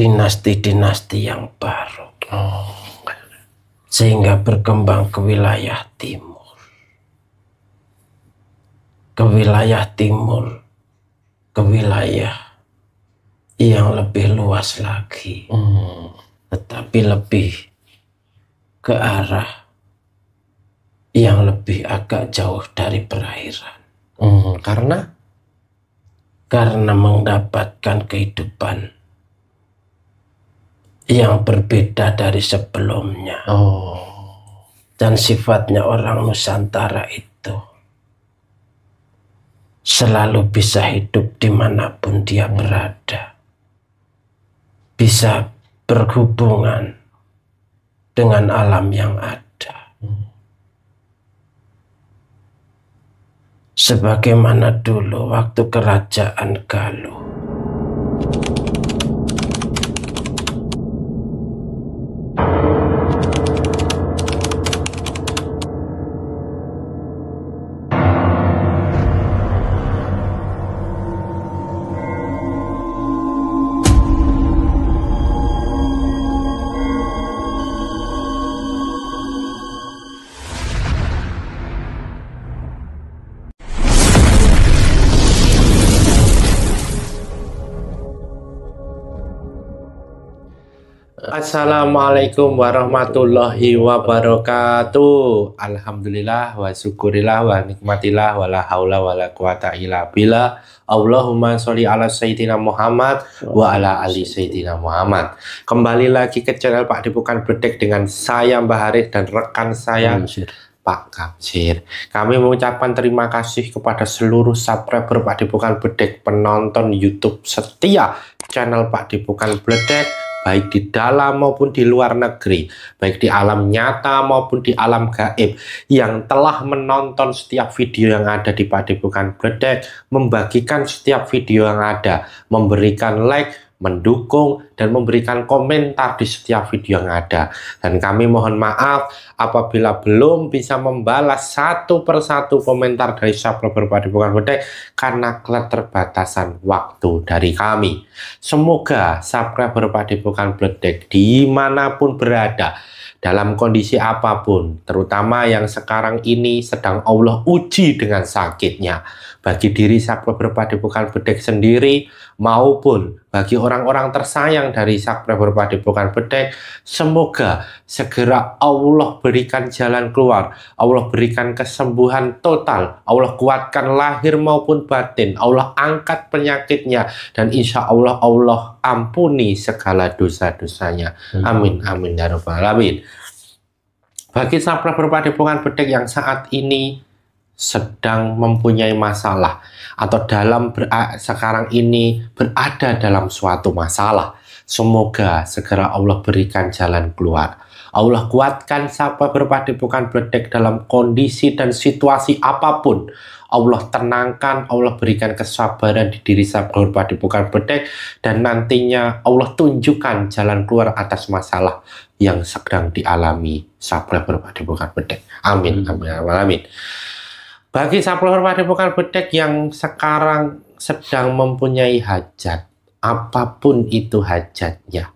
dinasti-dinasti yang baru. Sehingga berkembang ke wilayah timur. Ke wilayah timur. Ke wilayah yang lebih luas lagi. Tetapi lebih ke arah yang lebih agak jauh dari perairan. Karena mendapatkan kehidupan yang berbeda dari sebelumnya. Dan sifatnya orang Nusantara itu selalu bisa hidup dimanapun dia berada. Bisa berhubungan dengan alam yang ada. Sebagaimana dulu waktu kerajaan Galuh. Assalamualaikum warahmatullahi wabarakatuh. Alhamdulillah wa syukurillah wa nikmatillah wa la haula wa la quwata illa billah. Allahumma sholli ala sayyidina Muhammad wa ala ali sayyidina Muhammad. Kembali lagi ke channel Pak Depokan Bledek dengan saya Mbah Haris dan rekan saya Pak Kamsir. Kami mengucapkan terima kasih kepada seluruh subscriber Pak Depokan Bledek, penonton YouTube setia channel Pak Depokan Bledek, baik di dalam maupun di luar negeri, baik di alam nyata maupun di alam gaib, yang telah menonton setiap video yang ada di Pak Depokan Bledek, membagikan setiap video yang ada, memberikan like, mendukung, dan memberikan komentar di setiap video yang ada. Dan kami mohon maaf apabila belum bisa membalas satu persatu komentar dari subscriber Pak Depokan Bledek karena keterbatasan waktu dari kami. Semoga subscriber Pak Depokan Bledek dimanapun berada, dalam kondisi apapun, terutama yang sekarang ini sedang Allah uji dengan sakitnya, bagi diri subscriber Pak Depokan Bledek sendiri maupun bagi orang-orang tersayang dari subscriber Pak Depokan Bledek, semoga segera Allah berikan jalan keluar, Allah berikan kesembuhan total, Allah kuatkan lahir maupun batin, Allah angkat penyakitnya, dan insya Allah Allah ampuni segala dosa-dosanya. Amin amin ya rabbal alamin. Bagi subscriber Pak Depokan Bledek yang saat ini sedang mempunyai masalah atau sekarang ini berada dalam suatu masalah, semoga segera Allah berikan jalan keluar. Allah kuatkan subscriber Pak Depokan Bledek dalam kondisi dan situasi apapun. Allah tenangkan, Allah berikan kesabaran di diri subscriber Pak Depokan Bledek, dan nantinya Allah tunjukkan jalan keluar atas masalah yang sedang dialami subscriber Pak Depokan Bledek. Amin amin amin. Bagi subscriber Pak Depokan Bledek yang sekarang sedang mempunyai hajat, apapun itu hajatnya,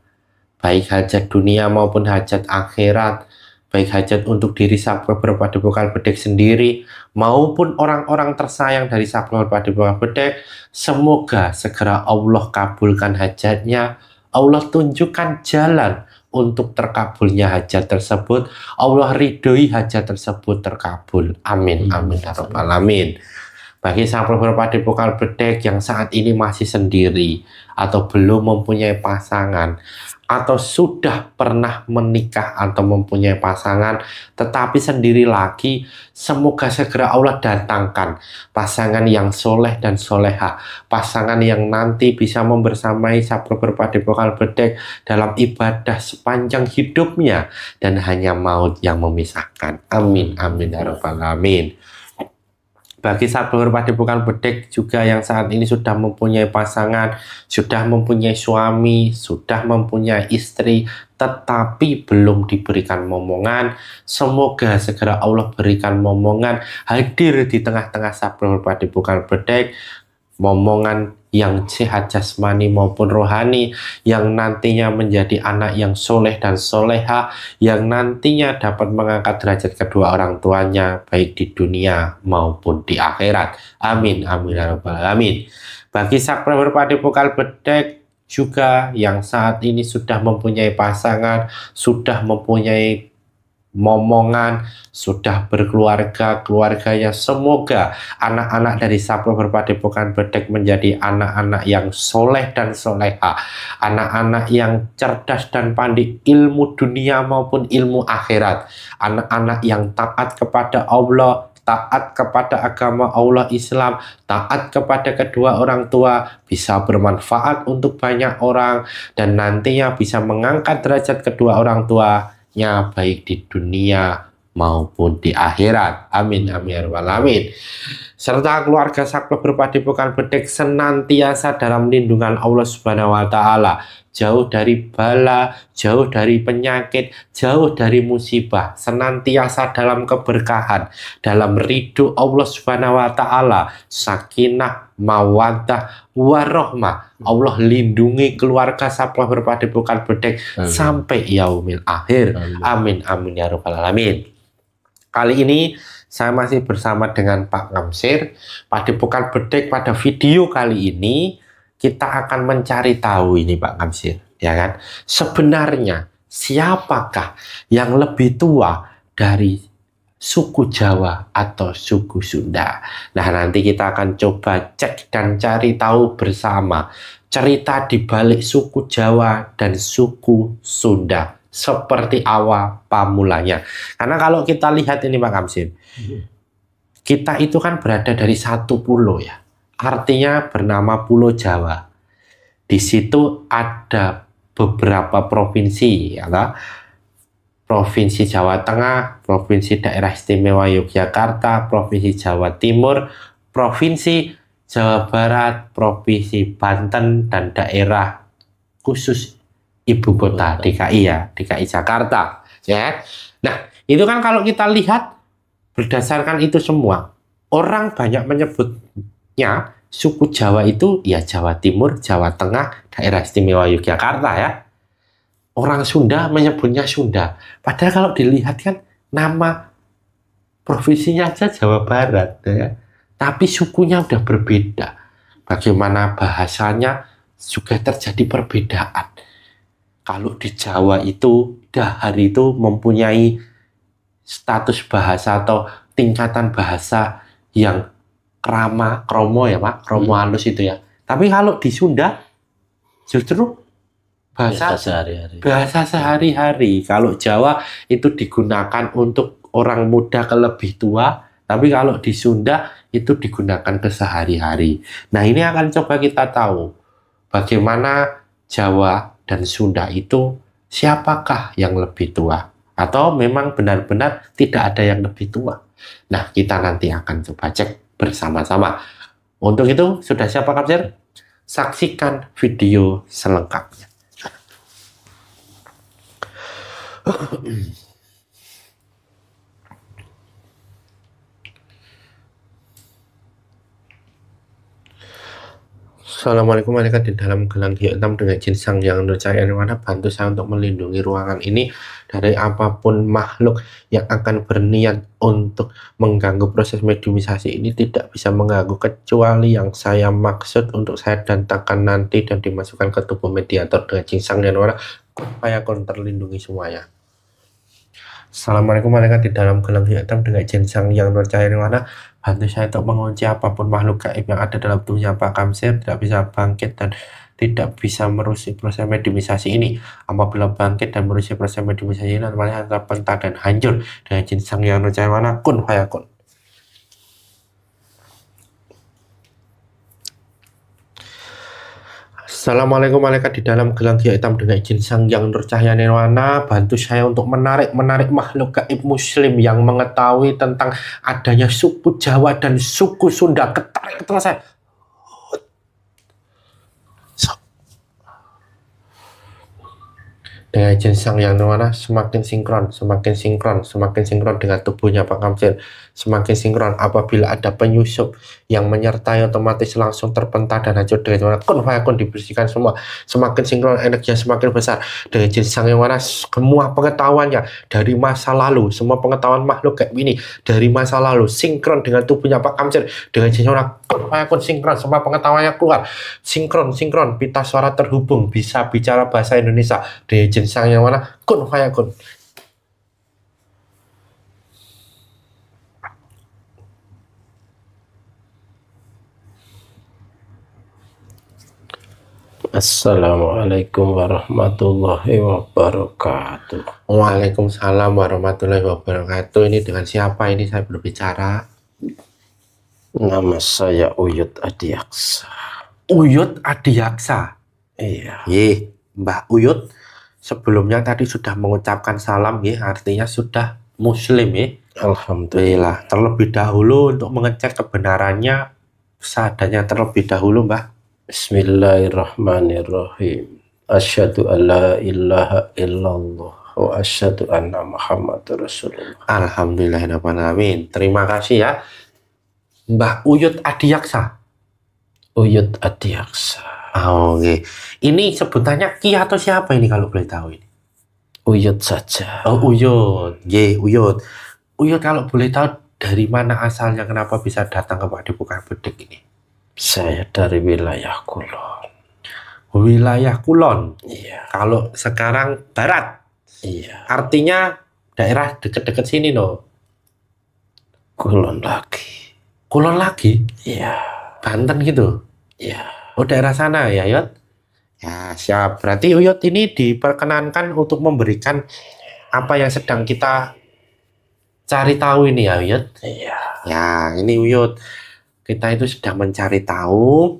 baik hajat dunia maupun hajat akhirat, baik hajat untuk diri subscriber Pak Depokan Bledek sendiri maupun orang-orang tersayang dari subscriber Pak Depokan Bledek, semoga segera Allah kabulkan hajatnya, Allah tunjukkan jalan untuk terkabulnya hajat tersebut, Allah ridhoi hajat tersebut terkabul. Amin amin ya rabbal alamin. Bagi subscriber Pak Depokan Bledek yang saat ini masih sendiri atau belum mempunyai pasangan, atau sudah pernah menikah atau mempunyai pasangan tetapi sendiri lagi, semoga segera Allah datangkan pasangan yang soleh dan soleha, pasangan yang nanti bisa membersamai subscriber Pak Depokan Bledek dalam ibadah sepanjang hidupnya, dan hanya maut yang memisahkan. Amin amin ya rabbal alamin. Bagi subscriber Pak Depokan Bledek juga yang saat ini sudah mempunyai pasangan, sudah mempunyai suami, sudah mempunyai istri, tetapi belum diberikan momongan, semoga segera Allah berikan momongan, hadir di tengah-tengah subscriber Pak Depokan Bledek, momongan yang sehat jasmani maupun rohani, yang nantinya menjadi anak yang soleh dan soleha, yang nantinya dapat mengangkat derajat kedua orang tuanya baik di dunia maupun di akhirat. Amin amin ya rabbal alamin. Bagi subscriber Padepokan Bedek juga yang saat ini sudah mempunyai pasangan, sudah mempunyai momongan, sudah berkeluarga, keluarganya semoga anak-anak dari subscriber Padepokan Bedek menjadi anak-anak yang soleh dan soleha, anak-anak yang cerdas dan pandai ilmu dunia maupun ilmu akhirat, anak-anak yang taat kepada Allah, taat kepada agama Allah Islam, taat kepada kedua orang tua, bisa bermanfaat untuk banyak orang, dan nantinya bisa mengangkat derajat kedua orang tuanya baik di dunia maupun di akhirat. Amin amin ya rabbal alamin. Serta keluarga subscriber Padepokan Bedek senantiasa dalam lindungan Allah Subhanahu wa taala, jauh dari bala, jauh dari penyakit, jauh dari musibah, senantiasa dalam keberkahan, dalam ridho Allah Subhanahu wa taala, sakinah, mawaddah, warohmah. Allah lindungi keluarga subscriber Padepokan Bedek sampai yaumil akhir. Amin amin ya rabbal alamin. Kali ini saya masih bersama dengan Pak Ngamsir. Padepokan Bedek pada video kali ini kita akan mencari tahu ini Pak Ngamsir, ya kan? Sebenarnya siapakah yang lebih tua dari suku Jawa atau suku Sunda? Nah, nanti kita akan coba cek dan cari tahu bersama cerita di balik suku Jawa dan suku Sunda. Seperti awal pamulanya. Karena kalau kita lihat ini Pak Ngamsir, kita itu kan berada dari satu pulau ya. Artinya bernama Pulau Jawa. Di situ ada beberapa provinsi, ya, Provinsi Jawa Tengah, Provinsi Daerah Istimewa Yogyakarta, Provinsi Jawa Timur, Provinsi Jawa Barat, Provinsi Banten, dan daerah khusus ibu kota DKI ya, DKI Jakarta. Ya, nah itu kan kalau kita lihat berdasarkan itu semua, orang banyak menyebutnya suku Jawa itu ya Jawa Timur, Jawa Tengah, Daerah Istimewa Yogyakarta ya. Orang Sunda menyebutnya Sunda. Padahal kalau dilihat kan nama provinsinya aja Jawa Barat ya. Tapi sukunya udah berbeda. Bagaimana bahasanya juga terjadi perbedaan. Kalau di Jawa itu dahar itu mempunyai status bahasa atau tingkatan bahasa yang kromo ya Pak, kromo halus itu ya. Tapi kalau di Sunda justru bahasa sehari-hari. Kalau Jawa itu digunakan untuk orang muda ke lebih tua, tapi kalau di Sunda itu digunakan ke sehari-hari. Nah, ini akan coba kita tahu bagaimana Jawa dan Sunda itu siapakah yang lebih tua, atau memang benar-benar tidak ada yang lebih tua. Nah, kita nanti akan coba cek bersama-sama. Untuk itu, sudah siap Pak Ngamsir? Saksikan video selengkapnya. Assalamualaikum malaikat di dalam gelang hitam dengan jin sang yang nurjaya nirwana, bantu saya untuk melindungi ruangan ini dari apapun makhluk yang akan berniat untuk mengganggu proses mediumisasi ini. Tidak bisa mengganggu kecuali yang saya maksud untuk saya dantakan nanti dan dimasukkan ke tubuh mediator dengan jin sang nirwana supaya kon terlindungi semuanya. Assalamualaikum malaikat di dalam gelang hitam dengan jin sang yang nurjaya nirwana, bantu saya untuk mengunci apapun makhluk gaib yang ada dalam tubuhnya Pak Ngamsir, tidak bisa bangkit dan tidak bisa merusak proses mediumisasi ini. Apabila bangkit dan merusak proses mediumisasi ini, namanya akan pentar dan hancur dengan jin sang yang nurjaya nirwana, kun fayakun. Assalamualaikum malaikat di dalam gelang hitam dengan jin sang yang nurcahaya nirwana, bantu saya untuk menarik makhluk gaib muslim yang mengetahui tentang adanya suku Jawa dan suku Sunda. Ketarik ketua saya. dengan izin Sang Yang Nirwana semakin sinkron dengan tubuhnya Pak Kamtid, semakin sinkron. Apabila ada penyusup yang menyertai, otomatis langsung terpental dan hancur dengan kun fayakun, dibersihkan semua. Semakin sinkron, energinya semakin besar. Dengan izin Sang Yang Nirwana, semua pengetahuannya dari masa lalu, semua pengetahuan makhluk kayak ini dari masa lalu sinkron dengan tubuhnya Pak Kamtid. Dengan izin Sang Yang Nirwana, kun fayakun, sinkron, semua pengetahuannya keluar. Sinkron, pita suara terhubung, bisa bicara bahasa Indonesia. Dengan izin Sang Yang Nirwana, kun fayakun. Assalamualaikum warahmatullahi wabarakatuh. Waalaikumsalam warahmatullahi wabarakatuh. Ini dengan siapa ini saya berbicara? Nama saya Uyut Adiaksa. Uyut Adiaksa. Iya. Mbah Uyut sebelumnya tadi sudah mengucapkan salam, artinya sudah muslim, Alhamdulillah. Terlebih dahulu untuk mengecek kebenarannya, seadanya terlebih dahulu, Mbah. Bismillahirrahmanirrahim. Asyhadu an la ilaha illallah wa asyhadu anna Muhammadar Rasulullah. Alhamdulillahirrahmanirrahim. Terima kasih ya, Mbah Uyut Adiaksa. Uyut Adiaksa. Oh, oke. Ini sebutannya Ki atau siapa ini kalau boleh tahu ini? Uyut saja. Oh, Uyut. Uyut. Uyut kalau boleh tahu dari mana asalnya, kenapa bisa datang ke Padepokan Bedek ini? Saya dari wilayah Kulon. Wilayah Kulon? Iya. Kalau sekarang barat? Iya. Artinya daerah deket-deket sini, no? Kulon lagi. Kulon lagi? Iya. Banten gitu? Iya. Oh, daerah sana ya, Uyut? Ya, siap. Berarti Uyut ini diperkenankan untuk memberikan apa yang sedang kita cari tahu ini ya, Uyut? Iya. Ya, ini Uyut. Kita itu sedang mencari tahu.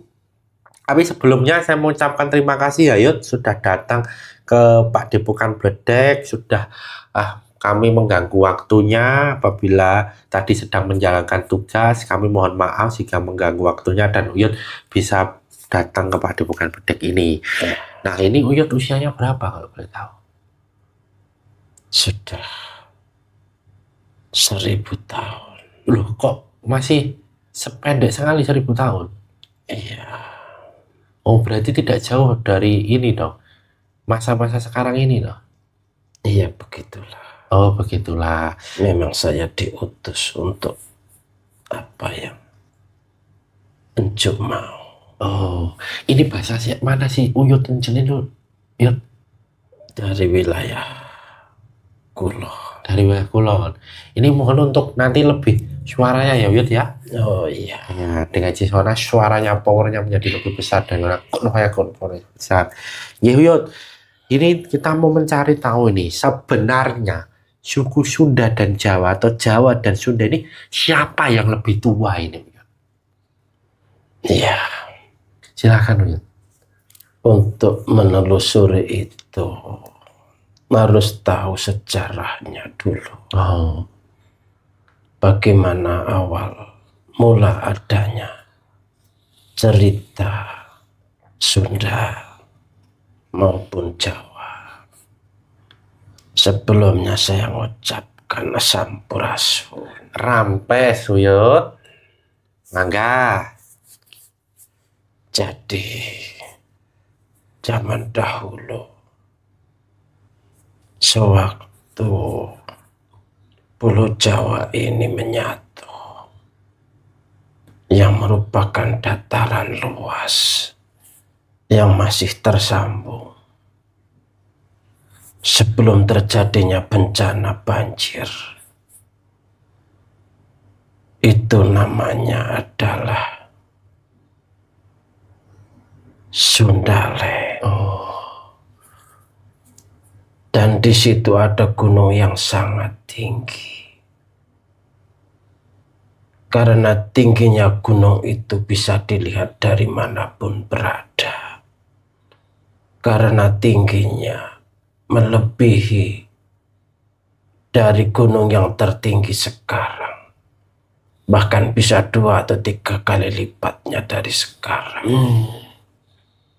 Tapi sebelumnya saya mengucapkan terima kasih ya, Uyut, sudah datang ke Padepokan Bedek, sudah kami mengganggu waktunya apabila tadi sedang menjalankan tugas. Kami mohon maaf jika mengganggu waktunya dan Uyut bisa datang ke Padepokan Bedek ini. Nah, ini Uyut usianya berapa kalau boleh tahu? Sudah 1000 tahun. Loh, kok masih sependek sekali 1000 tahun? Iya. Oh, berarti tidak jauh dari ini dong. Masa-masa sekarang ini dong. Iya, begitulah. Oh, begitulah. Memang saya diutus untuk apa yang Enjuk mau. Oh, ini bahasa mana sih Uyut Encen itu? Uyut Dari wilayah Kulon. dari wilayah Kulon. Ini mohon untuk nanti lebih suaranya ya, Uyut ya. Oh iya. Ya, dengan Cisona suaranya powernya menjadi lebih besar dan powernya besar. Ya, Uyut. Ini kita mau mencari tahu ini sebenarnya suku Sunda dan Jawa atau Jawa dan Sunda ini siapa yang lebih tua ini? Iya. Silakan, Uyut. Untuk menelusuri itu harus tahu sejarahnya dulu. Oh, Bagaimana awal mula adanya cerita Sunda maupun Jawa. Sebelumnya saya mengucapkan sampurasun. rampes, Uyut. Mangga. Jadi zaman dahulu, sewaktu Pulau Jawa ini menyatu, yang merupakan dataran luas yang masih tersambung sebelum terjadinya bencana banjir. Itu namanya adalah Sundale. Dan di situ ada gunung yang sangat tinggi. Karena tingginya gunung itu bisa dilihat dari manapun berada. Karena tingginya melebihi dari gunung yang tertinggi sekarang. Bahkan bisa 2 atau 3 kali lipatnya dari sekarang.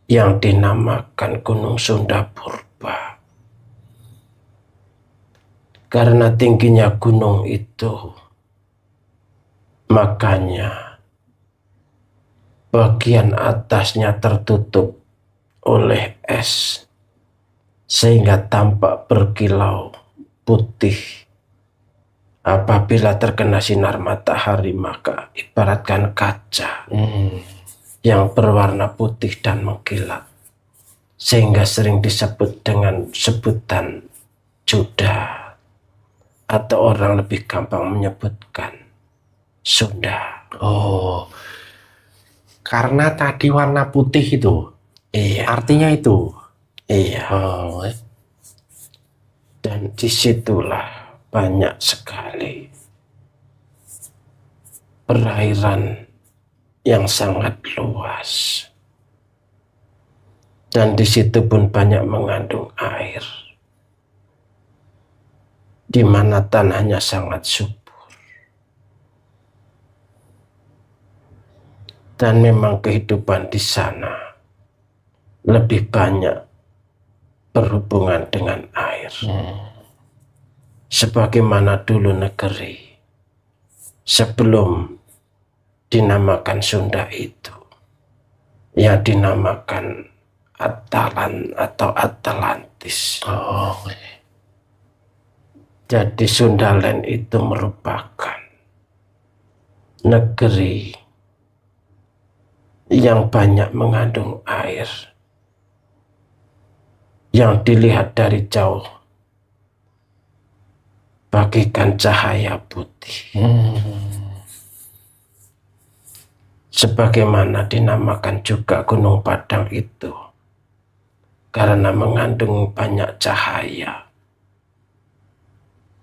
Yang dinamakan Gunung Sunda Purba. Karena tingginya gunung itu, makanya bagian atasnya tertutup oleh es, sehingga tampak berkilau putih. Apabila terkena sinar matahari, maka ibaratkan kaca yang berwarna putih dan mengkilat, sehingga sering disebut dengan sebutan Juda, atau orang lebih gampang menyebutkan Sunda. Oh, karena tadi warna putih itu. Iya. Artinya itu. Iya. Oh. Dan disitulah banyak sekali perairan yang sangat luas. Dan di situ pun banyak mengandung air, di mana tanahnya sangat subur. Dan memang kehidupan di sana lebih banyak berhubungan dengan air. Sebagaimana dulu negeri sebelum dinamakan Sunda itu, yang dinamakan Atalan atau Atlantis. Oh. Jadi Sundaland itu merupakan negeri yang banyak mengandung air, yang dilihat dari jauh bagaikan cahaya putih. Sebagaimana dinamakan juga Gunung Padang itu, karena mengandung banyak cahaya,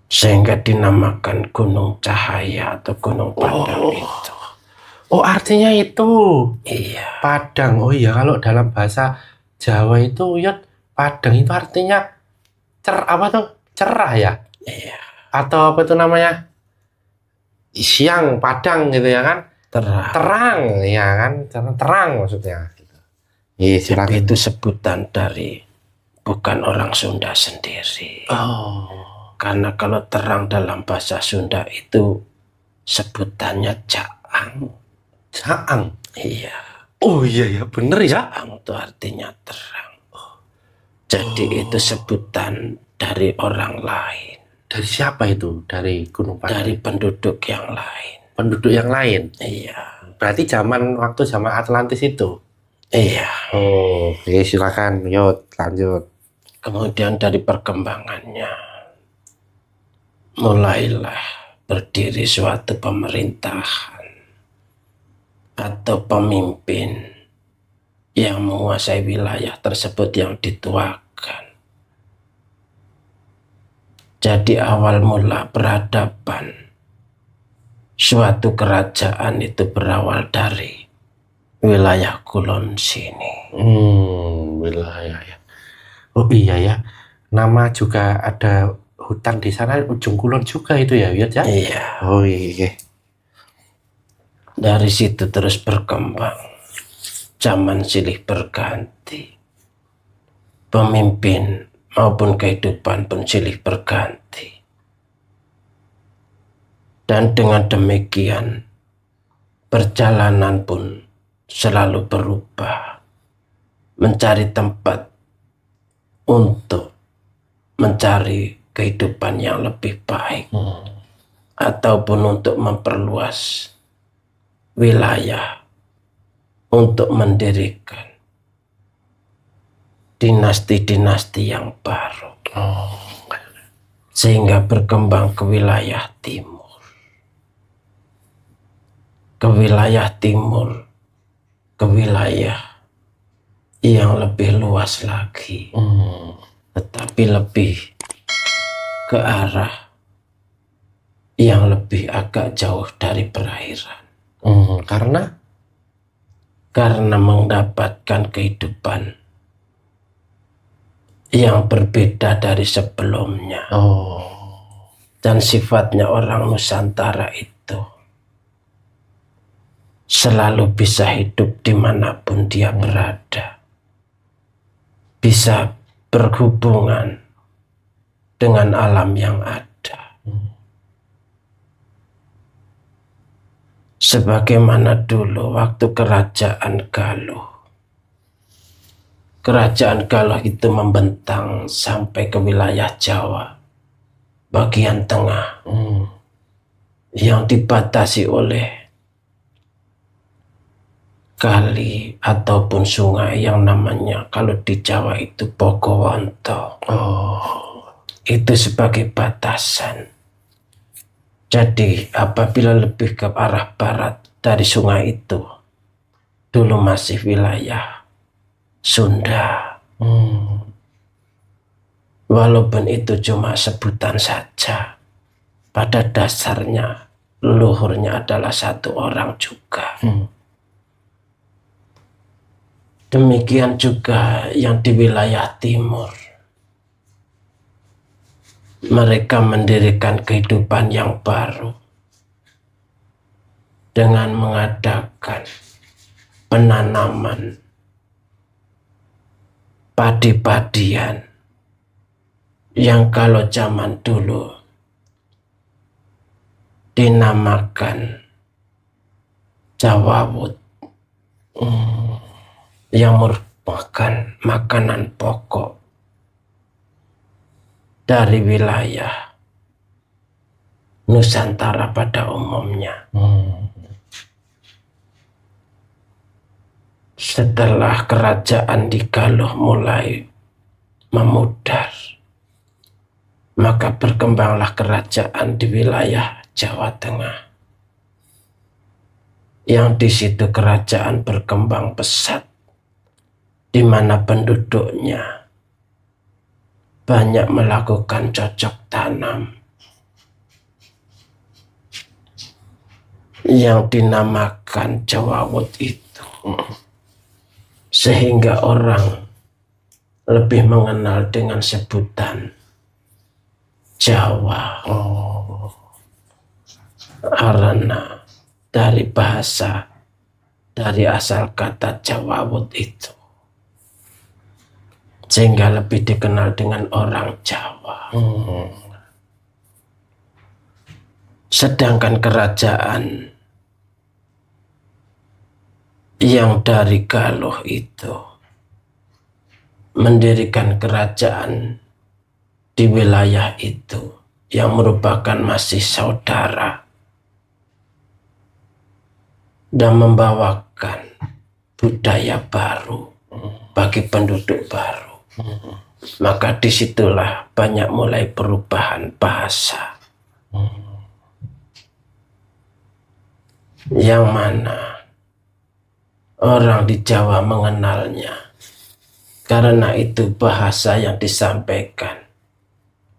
sehingga dinamakan Gunung Cahaya atau Gunung Padang itu. Oh, artinya itu. Iya. Padang. Oh iya, kalau dalam bahasa Jawa itu ya Padang itu artinya apa tuh? Cerah ya? Iya. Atau apa itu namanya? Siang Padang gitu ya kan? Terang ya kan? Terang maksudnya. Iya, Tapi itu sebutan dari bukan orang Sunda sendiri. Oh. Karena kalau terang dalam bahasa Sunda itu sebutannya Jaang. Jaang. Iya. Oh iya ya, bener ya. Jaang itu artinya terang. Jadi itu sebutan dari orang lain. Dari siapa itu? Dari Gunung Padang? Dari penduduk yang lain. Penduduk yang lain? Iya. Berarti zaman Atlantis itu? Iya. Oh, oke, silakan, yuk lanjut. Kemudian dari perkembangannya, mulailah berdiri suatu pemerintahan atau pemimpin yang menguasai wilayah tersebut yang dituakan. Jadi awal mula peradaban suatu kerajaan itu berawal dari wilayah Kulon sini. Wilayah ya. Oh iya ya, nama juga ada hutan di sana, Ujung Kulon juga itu ya, Yud ya? Iya. Oh iya. Dari situ terus berkembang. Zaman silih berganti. Pemimpin maupun kehidupan pun silih berganti. Dan dengan demikian, perjalanan pun selalu berubah. Mencari tempat untuk mencari kehidupan yang lebih baik, ataupun untuk memperluas wilayah, untuk mendirikan dinasti-dinasti yang baru, sehingga berkembang ke wilayah timur, ke wilayah yang lebih luas lagi, tetapi lebih ke arah yang lebih agak jauh dari perairan. Karena mendapatkan kehidupan yang berbeda dari sebelumnya. Dan sifatnya orang Nusantara itu selalu bisa hidup dimanapun dia berada, bisa berhubungan dengan alam yang ada, sebagaimana dulu waktu kerajaan Galuh. Kerajaan Galuh itu membentang sampai ke wilayah Jawa bagian tengah, yang dibatasi oleh kali ataupun sungai yang namanya kalau di Jawa itu Bogowonto. Itu sebagai batasan. Jadi apabila lebih ke arah barat dari sungai itu, dulu masih wilayah Sunda. Walaupun itu cuma sebutan saja, pada dasarnya leluhurnya adalah satu orang juga. Demikian juga yang di wilayah timur. Mereka mendirikan kehidupan yang baru dengan mengadakan penanaman padi-padian yang kalau zaman dulu dinamakan jawawut, yang merupakan makanan pokok dari wilayah Nusantara pada umumnya. Setelah kerajaan di Galuh mulai memudar, maka berkembanglah kerajaan di wilayah Jawa Tengah, yang di situ kerajaan berkembang pesat, di mana penduduknya banyak melakukan cocok tanam yang dinamakan jawawut itu, sehingga orang lebih mengenal dengan sebutan Jawa. Karena dari bahasa, dari asal kata jawawut itu, sehingga lebih dikenal dengan orang Jawa. Sedangkan kerajaan yang dari Galuh itu mendirikan kerajaan di wilayah itu yang merupakan masih saudara dan membawakan budaya baru bagi penduduk baru. Maka disitulah banyak mulai perubahan bahasa, yang mana orang di Jawa mengenalnya karena itu bahasa yang disampaikan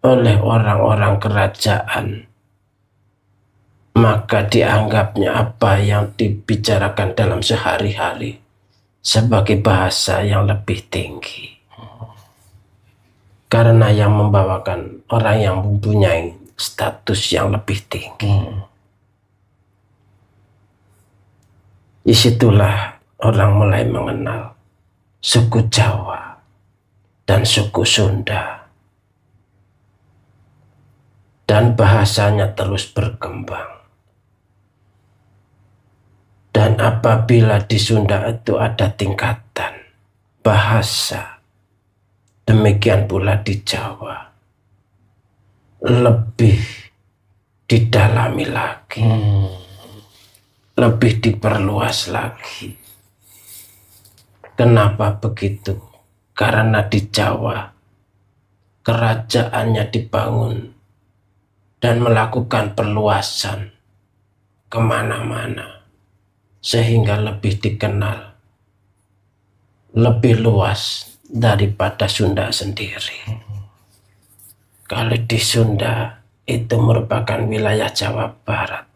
oleh orang-orang kerajaan, maka dianggapnya apa yang dibicarakan dalam sehari-hari sebagai bahasa yang lebih tinggi. Karena yang membawakan orang yang mempunyai status yang lebih tinggi. Disitulah orang mulai mengenal suku Jawa dan suku Sunda. Dan bahasanya terus berkembang. Dan apabila di Sunda itu ada tingkatan bahasa, demikian pula di Jawa lebih didalami lagi, lebih diperluas lagi. Kenapa begitu? Karena di Jawa kerajaannya dibangun dan melakukan perluasan kemana-mana, sehingga lebih dikenal, lebih luas daripada Sunda sendiri. Kalau di Sunda itu merupakan wilayah Jawa Barat.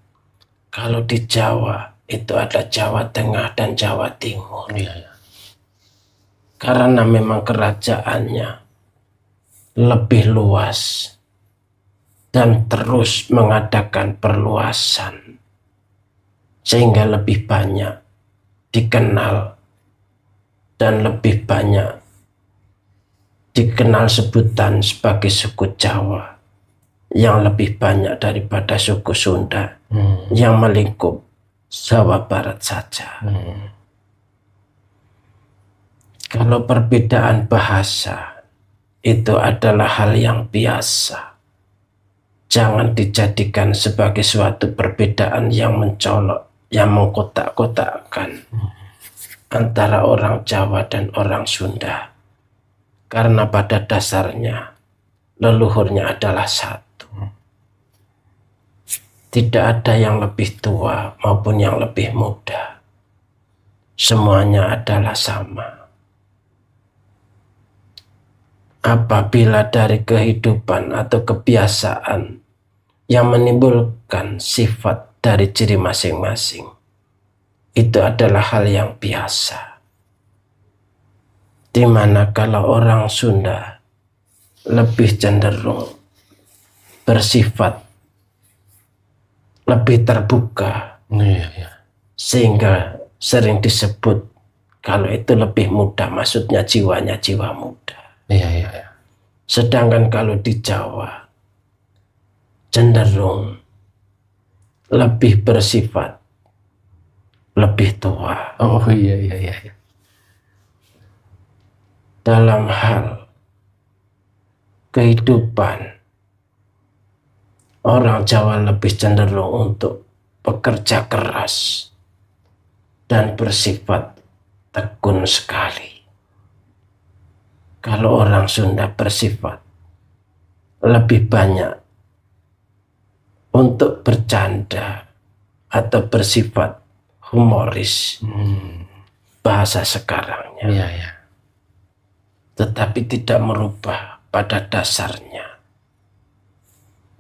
Kalau di Jawa itu ada Jawa Tengah dan Jawa Timur. Karena memang kerajaannya lebih luas dan terus mengadakan perluasan, sehingga lebih banyak dikenal dan lebih banyak dikenal sebutan sebagai suku Jawa yang lebih banyak daripada suku Sunda yang melingkup Jawa Barat saja. Kalau perbedaan bahasa itu adalah hal yang biasa, jangan dijadikan sebagai suatu perbedaan yang mencolok, yang mengkotak-kotakkan antara orang Jawa dan orang Sunda. Karena pada dasarnya leluhurnya adalah satu. Tidak ada yang lebih tua maupun yang lebih muda. Semuanya adalah sama. Apabila dari kehidupan atau kebiasaan yang menimbulkan sifat dari ciri masing-masing, itu adalah hal yang biasa. Dimana kalau orang Sunda lebih cenderung bersifat lebih terbuka, sehingga sering disebut kalau itu lebih muda, maksudnya jiwanya jiwa muda. Sedangkan kalau di Jawa cenderung lebih bersifat lebih tua. Dalam hal kehidupan, orang Jawa lebih cenderung untuk bekerja keras dan bersifat tekun sekali. Kalau orang Sunda bersifat lebih banyak untuk bercanda atau bersifat humoris, bahasa sekarangnya. Tetapi tidak merubah pada dasarnya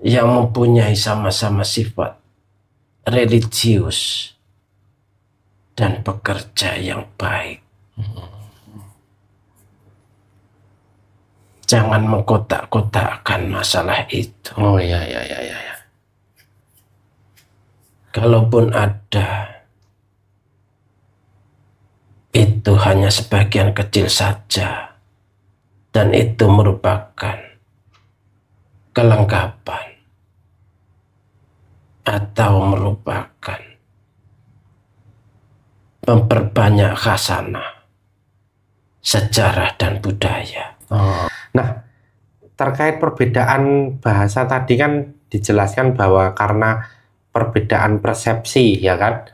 yang mempunyai sama-sama sifat religius dan bekerja yang baik. Jangan mengkotak-kotakkan masalah itu. Kalaupun ada, itu hanya sebagian kecil saja, dan itu merupakan kelengkapan atau merupakan memperbanyak khasanah sejarah dan budaya. Nah, terkait perbedaan bahasa tadi kan dijelaskan bahwa karena perbedaan persepsi, ya kan,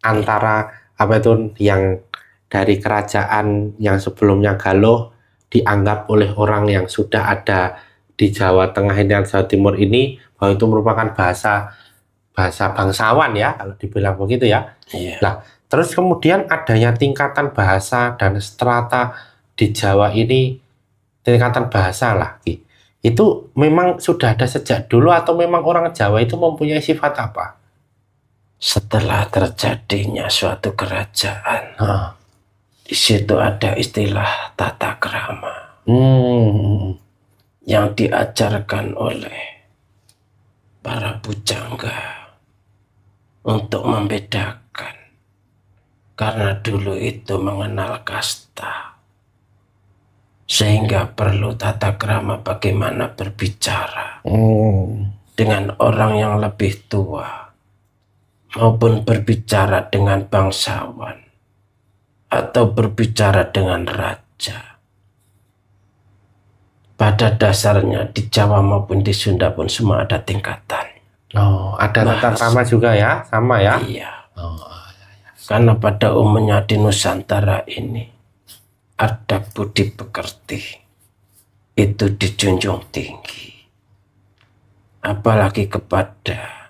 antara apa itu yang dari kerajaan yang sebelumnya Galuh dianggap oleh orang yang sudah ada di Jawa Tengah dan Jawa Timur ini bahwa itu merupakan bahasa bangsawan, ya, kalau dibilang begitu, ya. Nah, terus kemudian adanya tingkatan bahasa dan strata di Jawa ini, tingkatan bahasa lagi, itu memang sudah ada sejak dulu atau memang orang Jawa itu mempunyai sifat apa? Setelah terjadinya suatu kerajaan, di situ ada istilah tata krama yang diajarkan oleh para pujangga untuk membedakan, karena dulu itu mengenal kasta, sehingga perlu tata krama bagaimana berbicara dengan orang yang lebih tua maupun berbicara dengan bangsawan atau berbicara dengan raja. Pada dasarnya di Jawa maupun di Sunda pun semua ada tingkatan. Ada tata krama juga, ya, sama, ya. Iya. Karena pada umumnya di Nusantara ini adab budi pekerti itu dijunjung tinggi, apalagi kepada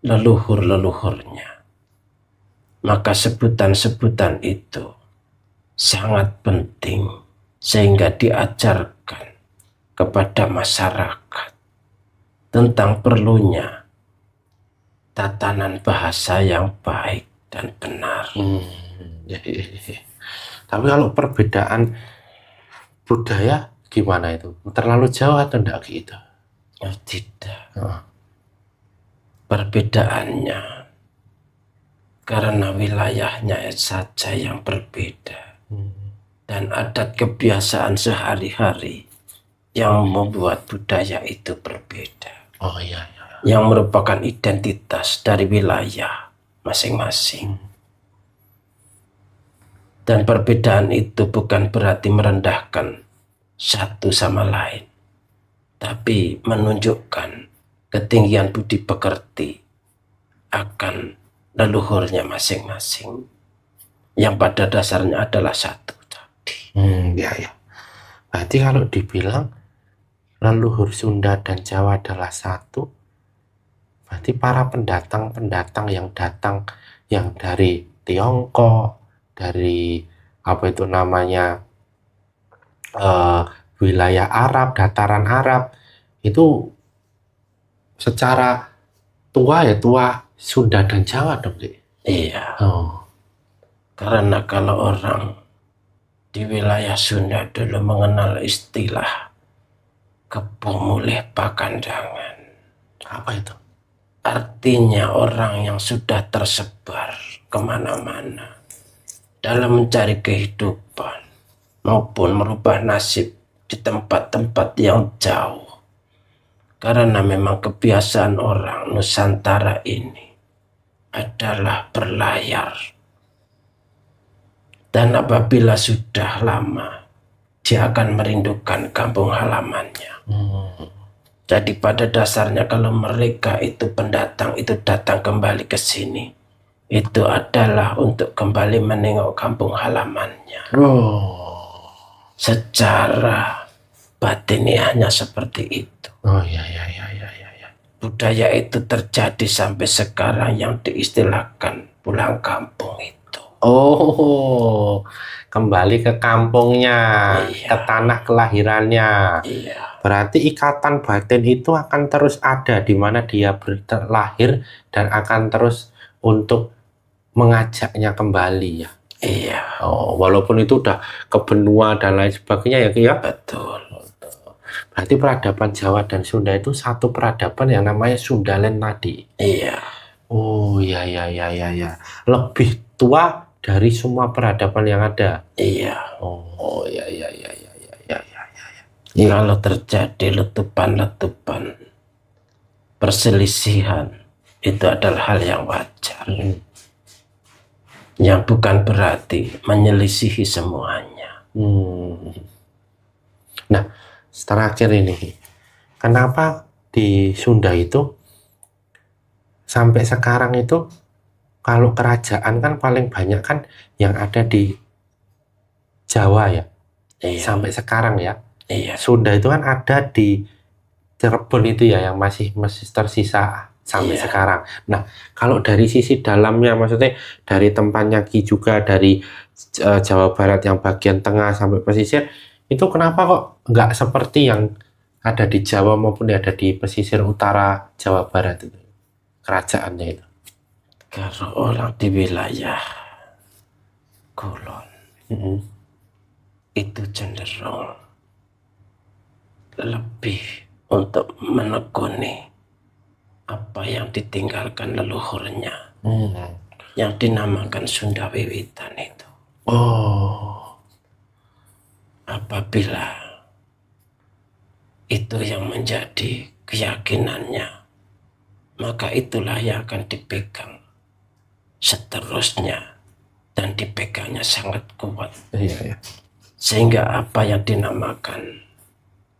leluhur-leluhurnya. Maka sebutan-sebutan itu sangat penting, sehingga diajarkan kepada masyarakat tentang perlunya tatanan bahasa yang baik dan benar. Tapi kalau perbedaan budaya gimana itu? Terlalu jauh atau enggak gitu? Tidak. Perbedaannya karena wilayahnya saja yang berbeda, dan adat kebiasaan sehari-hari yang membuat budaya itu berbeda. Yang merupakan identitas dari wilayah masing-masing. Dan perbedaan itu bukan berarti merendahkan satu sama lain, tapi menunjukkan ketinggian budi pekerti akan leluhurnya masing-masing, yang pada dasarnya adalah satu tadi. Ya. Berarti kalau dibilang leluhur Sunda dan Jawa adalah satu, berarti para pendatang-pendatang yang datang yang dari Tiongkok, dari apa itu namanya wilayah Arab, dataran Arab, itu secara tua Sunda dan Jawa dong, Dik? Iya. Karena kalau orang di wilayah Sunda dulu mengenal istilah kebong mulih pakandangan. Apa itu? Artinya orang yang sudah tersebar kemana-mana dalam mencari kehidupan maupun merubah nasib di tempat-tempat yang jauh. Karena memang kebiasaan orang Nusantara ini adalah berlayar. Dan apabila sudah lama, dia akan merindukan kampung halamannya. Jadi pada dasarnya kalau mereka itu pendatang itu datang kembali ke sini, itu adalah untuk kembali menengok kampung halamannya. Secara batiniahnya seperti itu. Ya. Budaya itu terjadi sampai sekarang yang diistilahkan pulang kampung itu. Kembali ke kampungnya, ke tanah kelahirannya. Iya. Berarti ikatan batin itu akan terus ada di mana dia lahir dan akan terus untuk mengajaknya kembali ya. Iya. Walaupun itu udah ke benua dan lain sebagainya ya. Betul. Berarti peradaban Jawa dan Sunda itu satu peradaban yang namanya Sundaland tadi. Iya. Ya. Lebih tua dari semua peradaban yang ada. Iya. Ya. Kalau terjadi letupan-letupan perselisihan, itu adalah hal yang wajar. Yang bukan berarti menyelisihi semuanya. Nah, terakhir ini, kenapa di Sunda itu sampai sekarang itu kalau kerajaan kan paling banyak kan yang ada di Jawa ya. Iya. Sampai sekarang ya. Iya. Sunda itu kan ada di Cirebon itu ya yang masih tersisa sampai sekarang. Nah, kalau dari sisi dalamnya, maksudnya dari tempatnya Ki juga dari Jawa Barat yang bagian tengah sampai pesisir, itu kenapa kok nggak seperti yang ada di Jawa maupun ada di pesisir utara Jawa Barat itu kerajaannya itu? Kalau orang di wilayah Kulon itu cenderung lebih untuk menekuni apa yang ditinggalkan leluhurnya, yang dinamakan Sunda Wiwitan itu. Apabila itu yang menjadi keyakinannya, maka itulah yang akan dipegang seterusnya dan dipegangnya sangat kuat. Iya. Sehingga apa yang dinamakan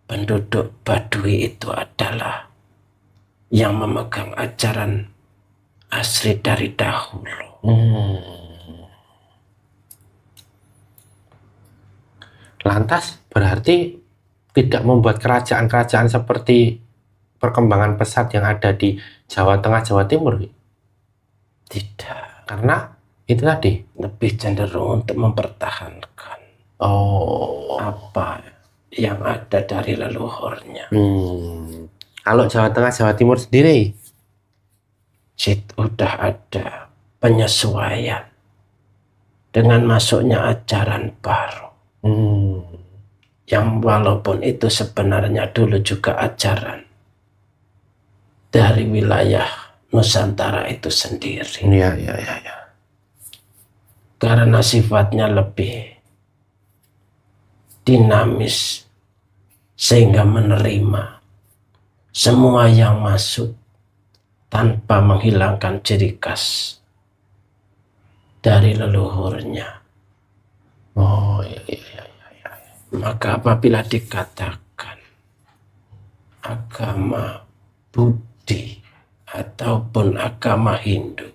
penduduk Baduy itu adalah yang memegang ajaran asli dari dahulu. Lantas berarti tidak membuat kerajaan-kerajaan seperti perkembangan pesat yang ada di Jawa Tengah, Jawa Timur? Tidak. Karena itu tadi lebih cenderung untuk mempertahankan apa yang ada dari leluhurnya. Kalau Jawa Tengah, Jawa Timur sendiri sudah ada penyesuaian dengan masuknya ajaran baru. Yang walaupun itu sebenarnya dulu juga ajaran dari wilayah Nusantara itu sendiri. Iya. Karena sifatnya lebih dinamis sehingga menerima semua yang masuk tanpa menghilangkan ciri khas dari leluhurnya. Oh iya, iya, iya, iya. Maka apabila dikatakan agama Budi ataupun agama Hindu,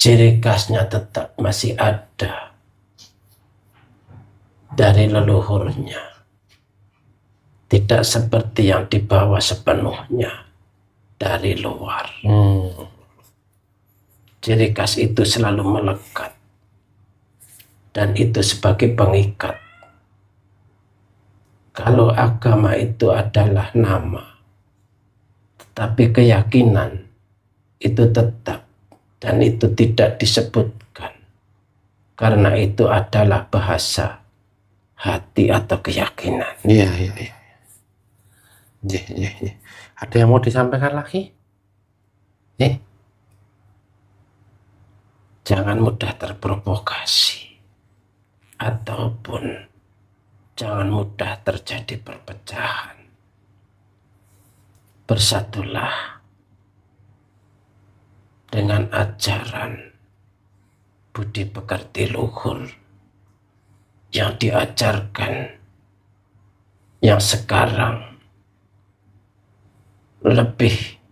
ciri khasnya tetap masih ada dari leluhurnya, tidak seperti yang dibawa sepenuhnya dari luar. Ciri khas itu selalu melekat, dan itu sebagai pengikat. Kalau agama itu adalah nama, tetapi keyakinan itu tetap, dan itu tidak disebutkan, karena itu adalah bahasa hati atau keyakinan. Iya, iya, iya. Iya, iya, iya. Ada yang mau disampaikan lagi? Jangan mudah terprovokasi, ataupun jangan mudah terjadi perpecahan. Bersatulah dengan ajaran budi pekerti luhur yang diajarkan, yang sekarang lebih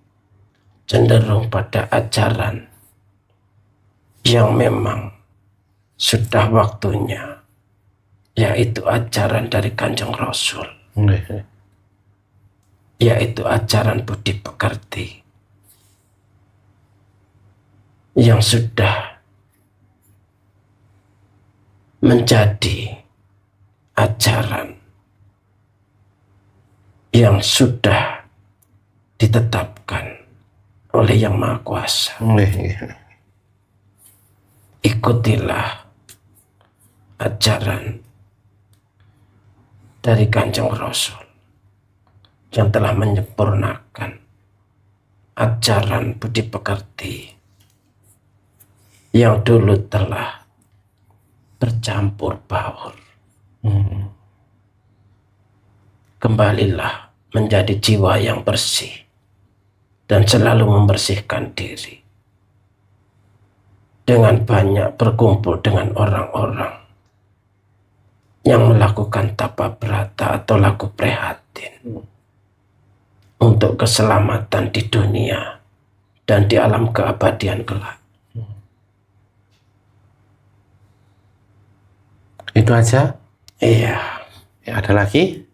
cenderung pada ajaran yang memang sudah waktunya, yaitu ajaran dari Kanjeng Rasul, yaitu ajaran budi pekerti yang sudah menjadi ajaran yang sudah ditetapkan oleh Yang Maha Kuasa. Ikutilah ajaran dari Kanjeng Rasul yang telah menyempurnakan ajaran budi pekerti yang dulu telah bercampur baur. Kembalilah menjadi jiwa yang bersih dan selalu membersihkan diri dengan banyak berkumpul dengan orang-orang yang melakukan tapa brata atau laku prihatin untuk keselamatan di dunia dan di alam keabadian kelak. Itu aja? Iya. Ada lagi?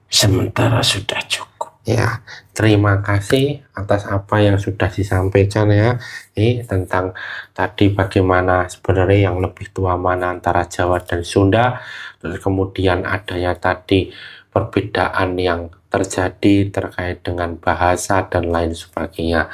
Sementara sudah cukup. Ya, terima kasih atas apa yang sudah disampaikan ya. Ini tentang tadi bagaimana sebenarnya yang lebih tua mana antara Jawa dan Sunda. Terus kemudian adanya tadi perbedaan yang terjadi terkait dengan bahasa dan lain sebagainya.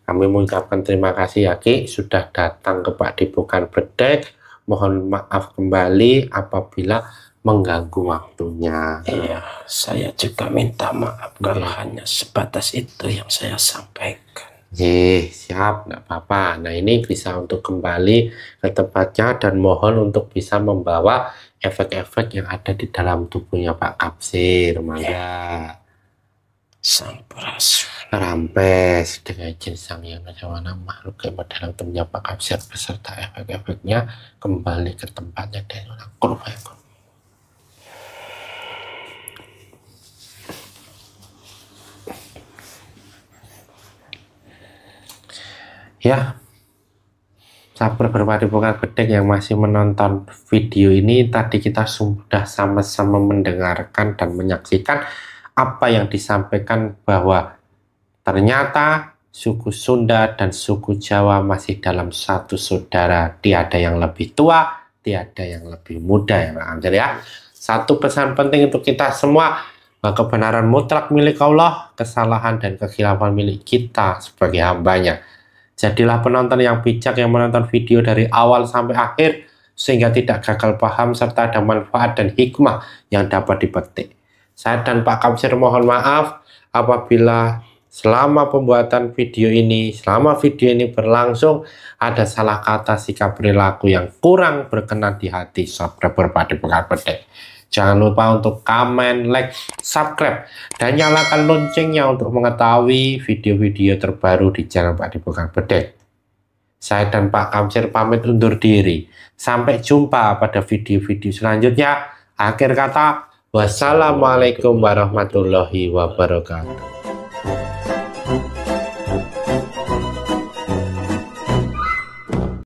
Kami mengucapkan terima kasih ya Ki sudah datang ke Pak Dipokan Bedek. Mohon maaf kembali apabila mengganggu waktunya. Iya, saya juga minta maaf kalau hanya sebatas itu yang saya sampaikan. Siap, nggak apa-apa. Nah ini bisa untuk kembali ke tempatnya dan mohon untuk bisa membawa efek-efek yang ada di dalam tubuhnya Pak Kapsir. Mangga. Sampurasun. Rampes dengan izin sang yang najawana makhluk yang dalam tubuhnya Pak Kapsir beserta efek-efeknya kembali ke tempatnya dan ulang kurva. Ya, sahabat berbadi Dipokan Bedek yang masih menonton video ini, tadi kita sudah sama-sama mendengarkan dan menyaksikan apa yang disampaikan bahwa ternyata suku Sunda dan suku Jawa masih dalam satu saudara, tiada yang lebih tua, tiada yang lebih muda ya Pak Amir ya. Satu pesan penting untuk kita semua, bahwa kebenaran mutlak milik Allah, kesalahan dan kekhilafan milik kita sebagai hambanya. Jadilah penonton yang bijak yang menonton video dari awal sampai akhir sehingga tidak gagal paham serta ada manfaat dan hikmah yang dapat dipetik. Saya dan Pak Kapsir mohon maaf apabila selama pembuatan video ini, selama video ini berlangsung ada salah kata, sikap, perilaku yang kurang berkenan di hati subscriber Pak Dipokan Bedek. Jangan lupa untuk komen, like, subscribe, dan nyalakan loncengnya untuk mengetahui video-video terbaru di channel Pak Dipokan Bedek. Saya dan Pak Kamsir pamit undur diri. Sampai jumpa pada video-video selanjutnya. Akhir kata, wassalamualaikum warahmatullahi wabarakatuh.